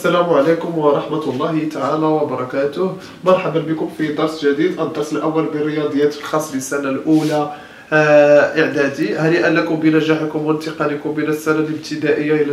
السلام عليكم ورحمة الله تعالى وبركاته. مرحبا بكم في درس جديد، الدرس الأول بالرياضيات الخاص بالسنة الأولى إعدادي. هنيئا لكم بنجاحكم وانتقالكم من السنة الابتدائية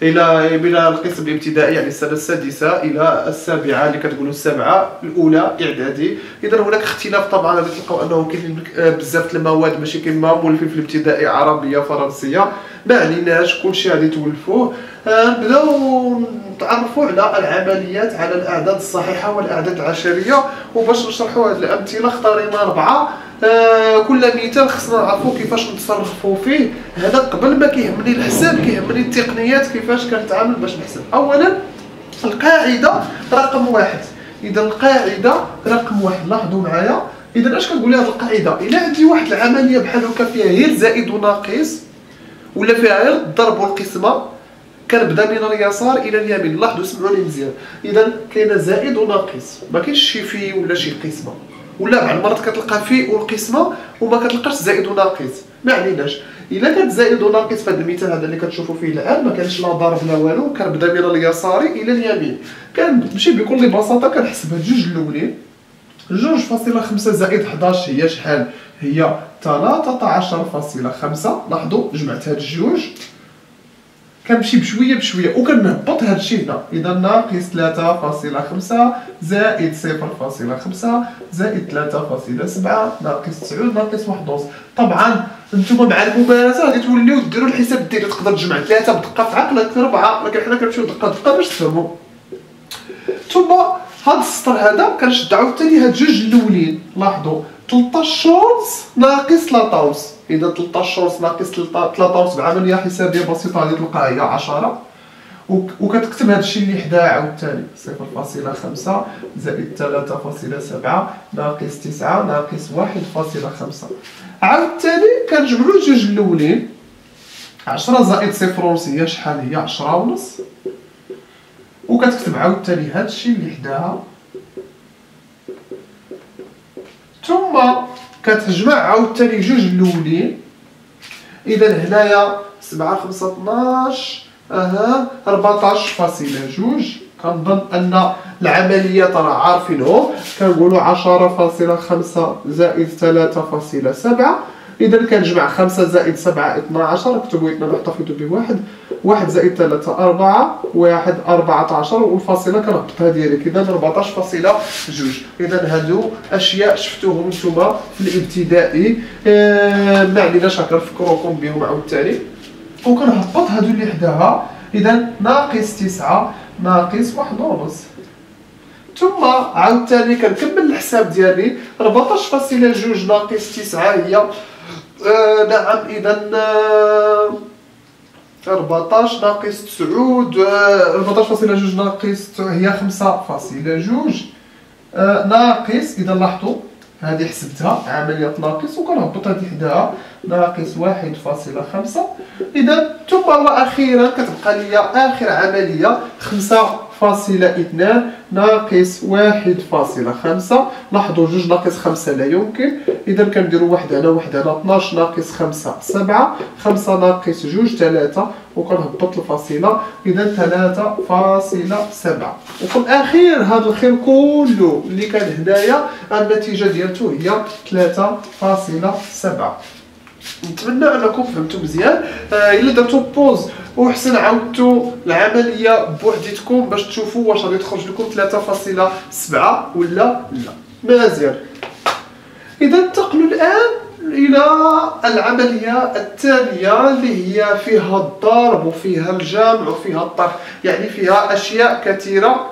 إلى من القسم الابتدائي، يعني السنة السادسة إلى السابعة اللي كتقولوا السابعة الأولى إعدادي. إذا هناك اختلاف طبعا، غادي تلقاو أنه كاين بزاف المواد ماشي كما مولفين في الابتدائي، عربية فرنسية، ما عليناش كلشي غادي تولفوه. نبداو نتعرفوا على العمليات على الأعداد الصحيحة والأعداد العشرية، وباش نشرحوا هذه الأمثلة اختارينا 4. كل مثال خصنا نعرفوا كيفاش نتصرفوا فيه. هذا قبل ما كيهمني الحساب كيهمني التقنيات كيفاش كنتعامل باش نحسب. اولا القاعده رقم 1. اذا القاعده رقم 1 لاحظوا معايا. اذا اش كنقول هذه القاعده؟ الا عندي واحد العمليه بحال هكا فيها غير زائد وناقص، ولا فيها غير الضرب والقسمه، كنبدا من اليسار الى اليمين. لاحظوا سمعوني مزيان. اذا كاينه زائد وناقص، ما كاينش شي في ولا شي قسمه، ولا بعض المرات كتلقى في والقسمه وما كتلقاش زائد وناقص. ما عليناش. الا كانت زائد وناقص في هذا المثال هذا اللي كتشوفوا فيه الان، ما كانش لا ضرب لا والو، كنبدا من اليسار الى اليمين. كنمشي بكل بساطه كنحسب هاد جوج الاولين. 2.5 زائد 11 هي شحال؟ هي 13.5. لاحظوا جمعت هاد الجوج، كنمشي بشويه بشويه وكنهبط هاد الشيء هنا. اذا ناقص 3.5 زائد 0.5 زائد 3.7 ناقص 9 ناقص 1.5. طبعا نتوما مع الممارسه غادي توليو ديروا الحساب ديالو. تقدر تجمع 3 بدقه في عقلك 4، ولكن حنا كنمشيو دقه دقه باش تفهموا. ثم هاد السطر هذا كنشد عاوتاني هاد جوج الاولين. لاحظوا 13 ناقص 13. إذا 13 ناقص 13 بعملية حسابية بسيطة غادي تلقاها هي 10، وكتكتب هذا الشيء اللي حداه عاوتاني 0.5 زائد 3.7 ناقص 9 ناقص 1.5. عاوتاني كنجمعو الجوج الأولين. 10 زائد 0.5 هي شحال؟ هي 10.5، وكتكتب عاوتاني هذا الشيء اللي حداها، ثم كتجمع عاوتاني جوج الاولين. اذا هنايا 7 5 12 14.2. كنظن ان العمليه ترى عارفينهم. كنقولوا 10.5 زائد 3.7. اذا كنجمع 5 زائد 7 12. اكتبوا اثنان واحتفظوا بواحد. 1 زائد 3 4 1 14، والفاصله كنهبطها ديالك. اذا 14.2. اذا هادو اشياء شفتوهم نتوما في الابتدائي، ما عليناش كنفكروكم بهم عاوتاني. وكنهبط هادو اللي حداها. اذا ناقص 9 ناقص 1.5. ثم عاوتاني كنكمل الحساب ديالي. 14.2 ناقص 9 هي نعم. اذا 14 ناقص 9 14.2 ناقص 9 هي 5.2 ناقص. اذا لاحظوا هذه حسبتها عمليه ناقص وكنهبط هذه حداها ناقص 1.5. اذا ثم واخيرا كتبقى لي اخر عمليه 5.2 ناقص 1.5. لاحظوا 2 ناقص 5 لا يمكن. اذا كنديروا واحد هنا واحد هنا. 12 ناقص 5 7. 5 ناقص 2 3، وكنهبط الفاصله. اذا 3.7. وفي الاخير هذا الخير كله اللي كان هنايا النتيجه ديالته هي 3.7. نتمنى انكم فهمتوا مزيان. الا درتو بوز وحسن عاودتوا العمليه بوحديتكم باش تشوفوا واش غادي تخرج لكم 3.7 ولا لا. مزيان. اذا انتقلوا الان الى العمليه الثانيه اللي هي فيها الضرب وفيها الجمع وفيها الطرح، يعني فيها اشياء كثيره.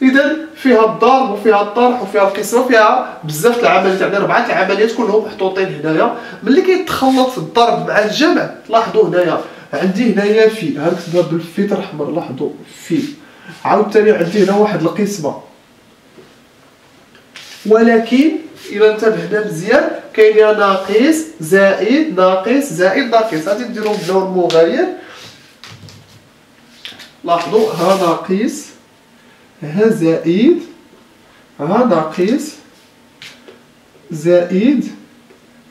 اذا فيها الضرب وفيها الطرح وفيها القسمه وفيها بزاف العمليات، يعني 4 العمليات كلهم محطوطين هنايا. ملي كيتخلط الضرب مع الجمع لاحظوا هنايا عندي هنايا في، ها كتبها بالفيتر احمر. لاحظوا في عاوتاني عندي هنا واحد القسمه، ولكن الى انتبهنا مزيان كاين ناقص زائد ناقص زائد ناقص. غادي نديرهم بلون مغاير. لاحظوا ها ناقص ها زائد ها ناقص زائد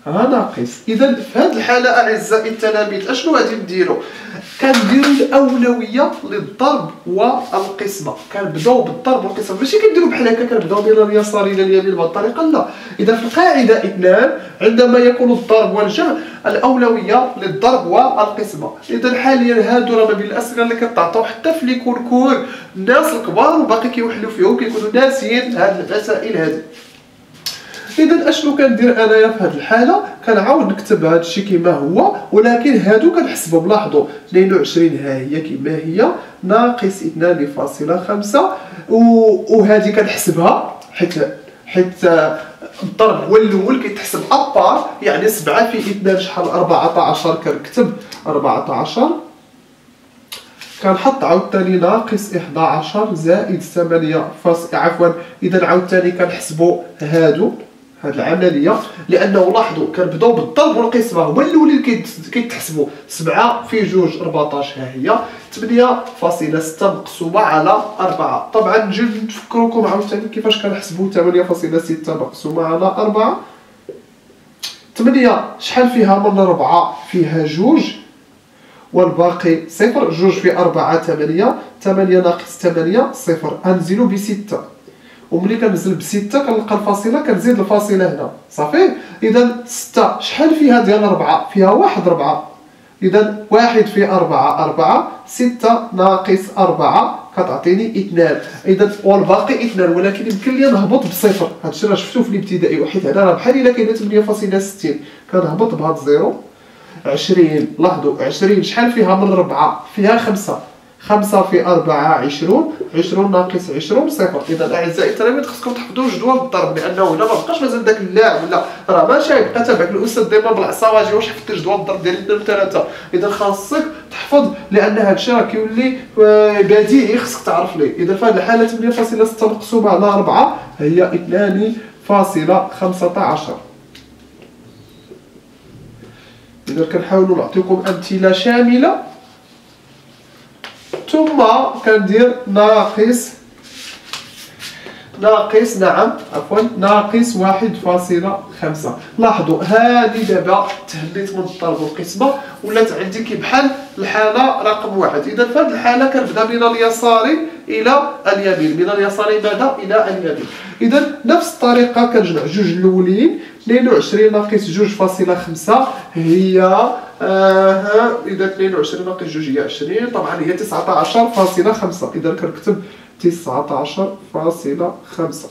ها ناقص. اذا في هذه الحاله اعزائي التلاميذ اشنو غادي نديرو؟ كنديرو الاولويه للضرب والقسمه. كنبداو بالضرب والقسمه، ماشي كنديرو بحال هكا كنبداو من اليسار الى اليمين بهذه الطريقه، لا. اذا في القاعده 2 عندما يكون الضرب والجمع الاولويه للضرب والقسمه. اذا حاليا هادو راه ما بين الاسئله اللي كتعطاو حتى في لي كونكور الناس الكبار وباقي كيوحلوا فيهم كيكونوا ناسيين هاد المسائل هذه. اذا اشنو كندير انايا في هذه الحاله؟ كنعاود نكتب هذا الشيء كما هو، ولكن هادو كنحسبهم. لاحظوا 22 ها هي كما هي ناقص 2.5 وهذه كنحسبها حيت الضرب هو الاول كيتحسب ابار، يعني 7 في 2 شحال؟ 14. كنكتب 14 كنحط عاوتاني ناقص 11 زائد 8 عفوا. اذا عاوتاني كنحسبوا هاد العمليه، لانه لاحظوا كنبداو بالضرب والقسمه هما الاولين كيتحسبوا. 7 في 2 14 ها هي 8.6 مقسومه على 4. طبعا نجي نفكركم عاوتاني كيفاش كنحسبوا 8.6 مقسومه على 4. 8 شحال فيها من 4؟ فيها 2 والباقي 0. 2 في 4 8. 8 ناقص 8 0. غنزيدو ب6، وملي كنزل ب6 كنلقى الفاصله كنزيد الفاصله هنا صافي. اذا 6 شحال فيها ديال 4؟ فيها 1 4. اذا 1 في 4 4. 6 ناقص 4 كتعطيني 2. اذا والباقي 2، ولكن يمكن لي نهبط بصفر. هادشي راه شفتو في الابتدائي، وحيت هنا راه بحال الا كاينه 8.60 كنهبط بهاد الزيرو. 20 لاحظوا 20 شحال فيها من 4؟ فيها 5. 5 في 4 20. 20 ناقص 20 0. اذا اعزائي التلاميذ خصكم تحفظوا جدول الضرب، لانه هنا ما بقاش مازال داك اللاعب ولا راه ماشي غيبقى تابعك الاستاذ ديما بالعصا واجي واش حفظت جدول الضرب ديال 2 و 3. اذا خاصك تحفظ، لان هذا الشيء راه كيولي بديهي خصك تعرف ليه. اذا في هذه الحاله 8.6 مقسومه على 4 هي 2.15. اذا كنحاولوا نعطيكم امثله شامله. ثم كندير ناقص ناقص 1.5. لاحظوا هذه دابا تهنيت من الضرب والقسمه ولات عندي كي بحال الحاله رقم 1. اذا في هذه الحاله كنبدا من اليسار الى اليمين، من اليسار ماذا؟ الى اليمين. اذا نفس الطريقه كنجمع جوج الاولين. 22 ناقص 2.5 هي اذا 22 ناقص 2 هي 20. طبعا هي 19.5. اذا كنكتب 19.5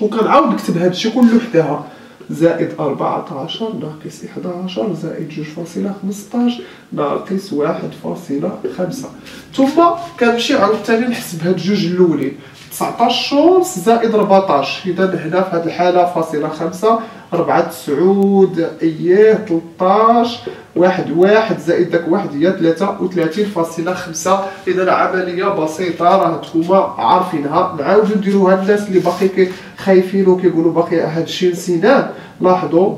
وكنعاود نكتب هذا الشيء كله حداها. زائد 14 ناقص 11 زائد 2.15 ناقص 1.5. ثم كنمشي عاوتاني نحسب هاد الجوج الاولين. 19 زائد 14. اذا هنا في هذه الحاله فاصله 5. 4 9 اييه 13. 1 زائد داك 1 هي 33.5. اذا عمليه بسيطه راه نتوما عارفينها. نعاودو نديروها الناس اللي باقي خايفين وكيقولوا باقي هذا الشيء نسيناه. لاحظوا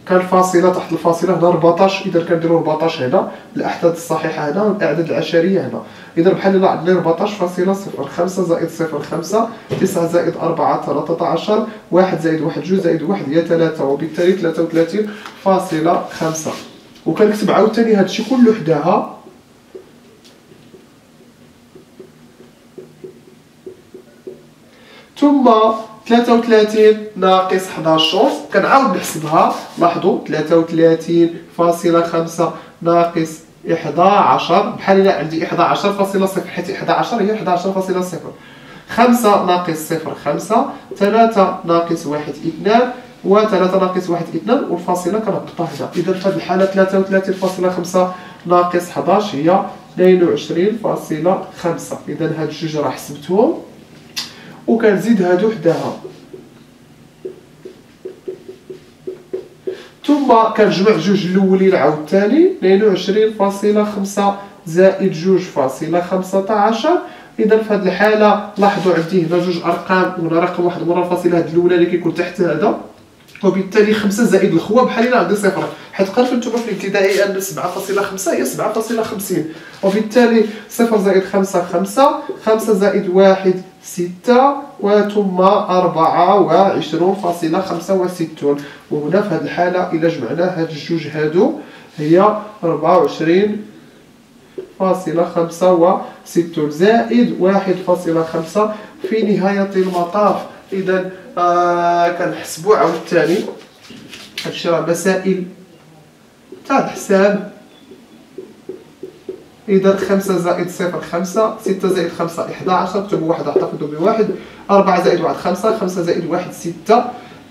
كان الفاصله تحت الفاصله هنا 14. اذا كنديروا 14 هنا الاحداث الصحيحه هنا والاعداد العشريه هنا. اذا بحال هنا عندنا 14.0. 5 زائد 0 5. 9 زائد 4 13. 1 زائد 1 2 زائد 1 هي 3، وبالتالي 33.5. وكنكتب عاوتاني هذا الشيء كله حداها. ثم 33 ناقص 11 كنعاود نحسبها. لاحظوا 33.5 ناقص 11 بحال الا عندي 11.0 حيت 11 هي 11.0. 5 ناقص 0 5. 3 ناقص 1 2 و3 ناقص 1 2 والفاصله كنهبطها هنا. اذا في هذه الحاله 33.5 ناقص 11 هي 22.5. اذا هاد الجوج راه حسبتهم وكنزيد هادو حداها. ثم كنجمع جوج الاولين عاوتاني. 22.5 زائد 2.15. اذا في هذه الحاله لاحظوا عندي هنا جوج ارقام وهنا رقم واحد مرة الفاصله هذا الاولى اللي كيكون تحت هذا، وبالتالي 5 زائد الخوه بحال الا عندي صفر، حيت قريتو نتوما في الابتدائي ان 7.5 هي 7.50، وبالتالي 0 زائد 5 5. 5 زائد 1 6 وثم 24.65. وهنا في هذه الحالة إلا جمعنا هاد الجوج هادو هي 24.65 زائد 1.5 في نهاية المطاف. إذا كنحسبو عاوتاني هادشي راه مسائل تاع الحساب. إذا 5 زائد 0 5، 6 زائد 5 11، اكتبوا 1 احتفظوا بواحد، 4 زائد 1 5، 5 زائد 1 6،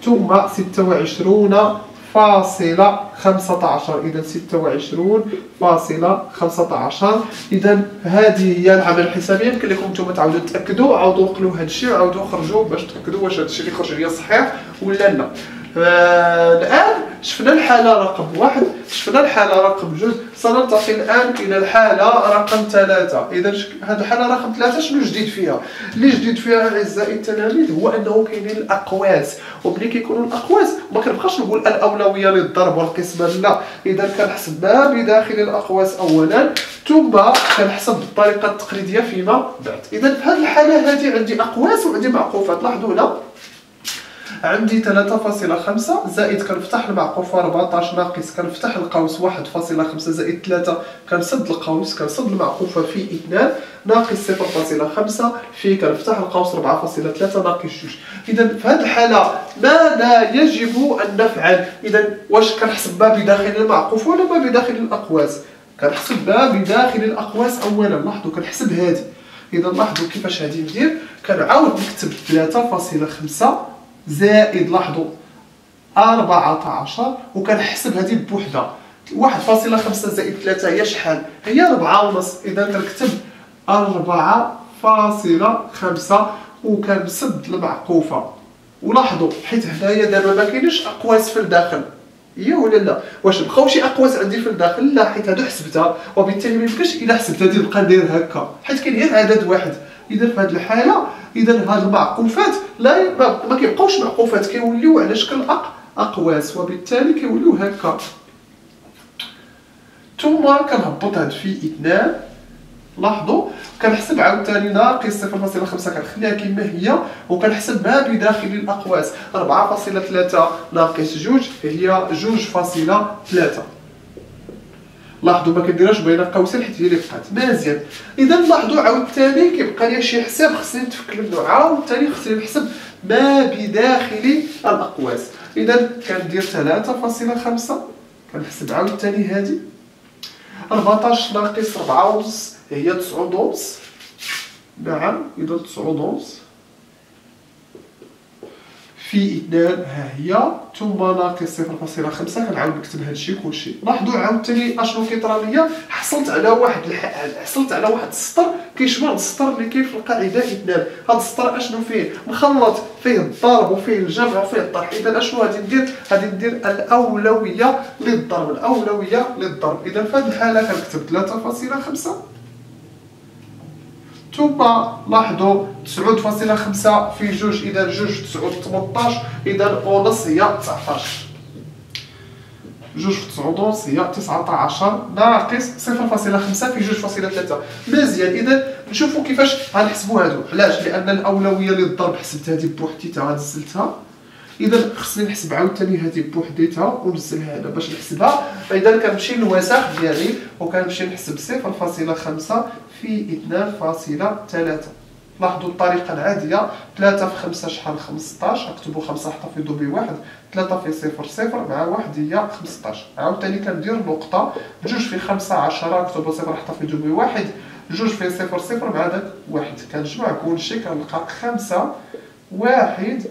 ثم 26.15. إذا 26.15. إذا هذه هي العمل الحسابي. يمكن لكم نتوما تعاودوا تأكدوا، عاودوا نقلوا هذا الشيء، عاودوا خرجوا باش تأكدوا واش هذا الشيء اللي خرج ليا صحيح ولا لا. الآن شفنا الحالة رقم 1، شفنا الحالة رقم 2، سننتقل الآن إلى الحالة رقم 3. إذا هذه الحالة رقم 3 شنو جديد فيها؟ اللي جديد فيها أعزائي التلاميذ هو أنه كاينين الأقواس، وملي كيكونوا الأقواس ما كنبقاش نقول الأولوية للضرب والقسمة، لا. إذا كنحسب ما بداخل الأقواس أولا، ثم كنحسب بالطريقة التقليدية فيما بعد. إذا في هذه الحالة هذه عندي أقواس وعندي معقوفات. لاحظوا هنا عندي 3.5 زائد كنفتح المعقوفة 14 ناقص كنفتح القوس 1.5 زائد 3 كنسد القوس كنسد المعقوفة في 2 ناقص 0.5 في كنفتح القوس 4.3 ناقص 2. إذا في هذه الحالة ماذا يجب أن نفعل؟ إذا واش كنحسب ما بداخل المعقوفة ولا ما بداخل الأقواس؟ كنحسب ما بداخل الأقواس أولا. لاحظوا كنحسب هذه. إذا لاحظوا كيفاش غادي ندير. كنعاود نكتب 3.5 زائد لاحظوا 14 وكنحسب هذه بوحدة. 1.5 زائد 3 هي شحال؟ هي 4.5. إذا كنكتب 4.5 وكنسد المعقوفة. ولاحظوا حيت هنايا دابا ما كاينش أقواس في الداخل، هي ولا لا؟ واش بقاو شي أقواس عندي في الداخل؟ لا، حيت هادو حسبتها، وبالتالي ما يمكنش إلا حسبت هادي نبقى ندير هكا حيت كاين غير عدد واحد. إذا في هذه الحالة إذا هاد المعقوفات لا ما كيبقاوش معقوفات، كيوليو على شكل أقواس، وبالتالي كيوليو هكا. ثم كنهبط هاد في 2. لاحظوا كنحسب عاوتاني ناقص 0.5 كنخليها كما هي وكنحسب ما بداخل الأقواس. 4.3 ناقص 2 هي 2.3. لاحظوا ما كنديرهاش بين قوسين حيت هي اللي بقات مزيان. اذا لاحظوا عاوتاني كيبقى لي شي حساب خصني نتفك منه، عاوتاني خصني نحسب ما بداخل الاقواس. اذا كندير 3.5 كنحسب عاوتاني هذه 14 ناقص 4.5 هي 9.5. نعم إذا 9.5 في 2 ها هي، ثم ناقص 0.5 كنعاود نكتب هادشي كلشي. لاحظوا عاوتاني اشنو كيطرا ليا، حصلت على واحد السطر كيشبه السطر اللي كاين في القاعده 2. هاد السطر اشنو فيه؟ مخلط، فيه الضرب وفيه الجمع وفيه الطرح. اذا اشنو غادي ندير؟ غادي ندير الاولويه للضرب، الاولويه للضرب. اذا في هذه الحاله كنكتب 3.5 ثم لاحظوا 9.5 في 2 إذا 2 في 9 18 إذا ونص هي 19. 2 في 9 هي 19 ناقص 0.5 في 2.3. مزيان. إذا نشوفوا كيفاش غنحسبوا هادو. علاش؟ لأن الأولوية للضرب حسبت هذه بوحديتها نزلتها. إذا خصني نحسب عاوتاني هذه بوحديتها ونزلها هنا باش نحسبها. فإذا كنمشي للوساخ ديالي وكنمشي نحسب 0.5 في 2.3. لاحظوا الطريقة العادية. 3 في 5 شحال؟ 15. اكتبوا 5 احتفظوا بواحد. 3 في 0 مع 1 هي 15. عاوتاني كندير نقطة. 2 في 5 10. اكتبوا 0 احتفظوا بواحد. 2 في 0 مع داك 1. كنجمع كلشي كنلقى 5 1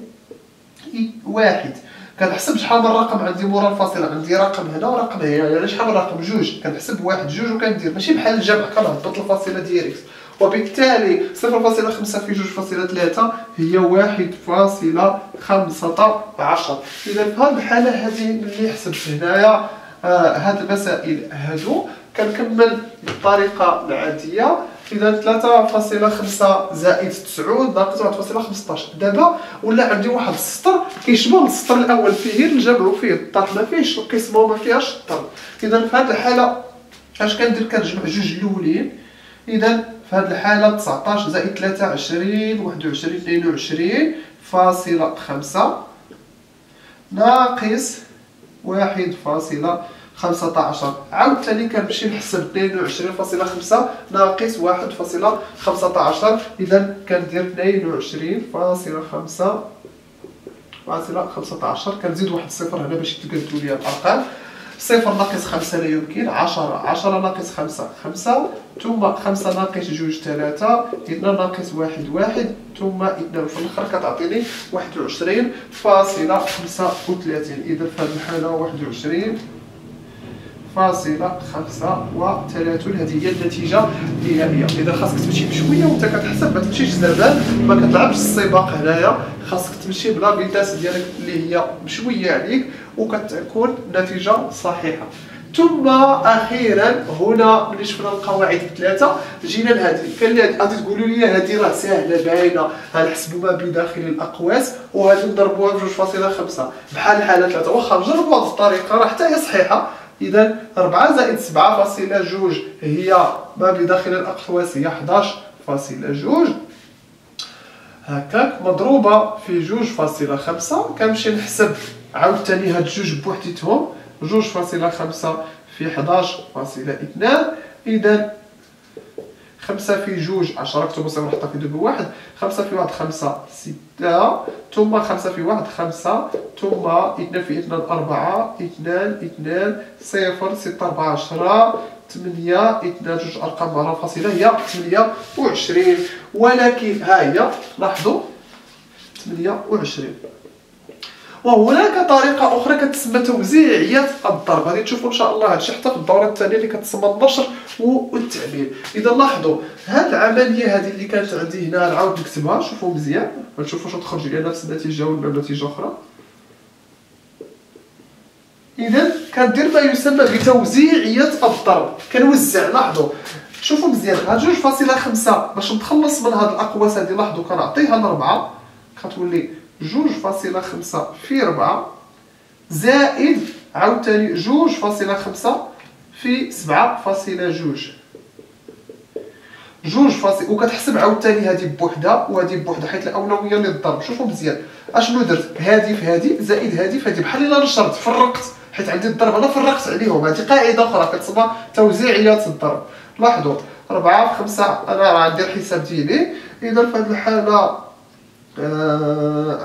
1. كنحسب شحال من رقم عندي مورا الفاصله. عندي رقم هنا ورقم هنا، يعني شحال من رقم؟ 2. كنحسب 1 2 وكندير ماشي بحال الجمع كنهبط الفاصله ديالي، وبالتالي 0.5 في 2.3 هي 1.15. اذا في هذه الحاله هذه اللي حسبت هنايا هاد المسائل هادو كنكمل بالطريقه العاديه. إذا 3.5 زائد 9 ناقص 1.15. دابا ولا عندي واحد السطر كيشبه السطر الأول، فيه الجمع وفيه الطرح، ما فيهش القسمة وما فيهاش الضرب. إذا في هذه الحالة اش كندير؟ كنجمع جوج الأولين. إذا في هذه الحالة 19 زائد 23 21 22.5 ناقص 1.15. عاوتاني كنمشي نحسب 22.5 ناقص 1.15. إذا كندير 22.5 كنزيد واحد الصفر هنا باش يتقادوا لي الأرقام. صفر ناقص 5 لا يمكن، 10 ناقص 5 ثم 5 ناقص 2 3 2 ناقص 1 ثم 2 في الآخر كتعطيني 21.35. إذا في هذه الحالة 21.35 هذه هي النتيجة النهائية. إذا خاصك تمشي بشوية وأنت كتحسب، ما تمشيش زربان، ما كتلعبش السباق هنايا، خاصك تمشي بلا فيتاس ديالك اللي هي بشوية عليك وكتكون النتيجة صحيحة. ثم أخيرا هنا ملي شفنا القواعد بثلاثة جينا لهذه. كان غادي تقولوا لي هذه راه ساهلة باينة، غنحسبوا ما بداخل الأقواس وغادي نضربوها ب 2.5 بحال حالة 3. واخا نجربوا هذه الطريقة راه حتى هي صحيحة. إذا 4 زائد 7.2 هي ما بداخل الأقواس هي 11.2 هكاك مضروبة في 2.5. كنمشي نحسب عاوتاني هاد جوج بوحديتهم، 2.5 في 11.2. إذا 5 في 2 10 كتبوا صفر نحطها في دبل واحد. 5 في 1 5 6 ثم 5 في 1 5 ثم 2 في 2 4 2 0 6 4 10 8 2 جوج أرقام مع فاصلة هي 28. ولكن ها هي لاحظوا 28. وهناك طريقة أخرى كتسمى توزيعية الضرب، غادي تشوفوا إن شاء الله هادشي حتى في الدورة الثانية اللي كتسمى النشر والتعليل. إذا لاحظوا هاد العملية هذه اللي كانت عندي هنا نعاود نكتبها، شوفوا مزيان غنشوفوا واش تخرج لي نفس النتيجة ولا نتيجة أخرى. إذا كندير ما يسمى بتوزيعية الضرب، كنوزع. لاحظوا شوفوا مزيان هاد 2.5 باش نتخلص من هاد الأقواس هادي. لاحظوا كنعطيها ل4 كتولي 2.5 في 4 زائد عاوتاني 2.5 في 7.2 وكتحسب عاوتاني هذه بوحدها وهذه بوحدها حيت الأولوية للضرب. شوفوا مزيان اشنو درت، هذه في هذه زائد هذه في هذه، بحال الا نشرت فرقت حيت عندي الضرب انا فرقت عليهم. هذه قاعدة أخرى كتسمى توزيعية الضرب. لاحظوا 4 في 5 أنا راه عندي الحساب ديالي. إذا في هذه الحالة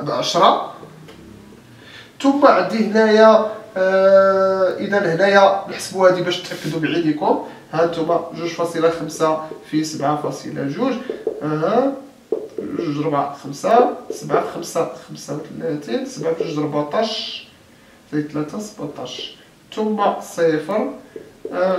10 ثم عندي هنايا إذا هنايا نحسبوا هذه باش تأكدوا بعينيكم. ها انتم 2.5 في 7.2 2 4 5 7 في 5 35 7 في 2 14 زائد 3 17 ثم 0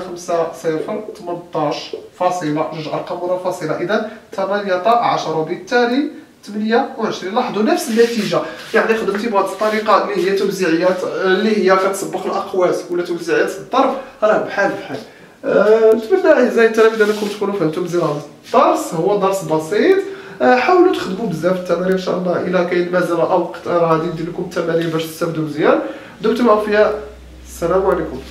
5 0 18 فاصلة جوج أرقام ورا فاصلة. إذا 18 وبالتالي 28. لاحظوا نفس النتيجة، يعني خدمتي بهذه الطريقة اللي هي توزيعيات اللي هي كتسبق الأقواس ولا توزيعيات الضرب راه بحال. نتمنى أعزائي التلاميذ أنكم تكونوا فهمتوا مزيان هذا الدرس. هو درس بسيط، حاولوا تخدموا بزاف التمارين إن شاء الله. إلا كاين مازال أوقات راه غادي ندير لكم التمارين باش تستافدوا مزيان. دمتم أوفياء، السلام عليكم.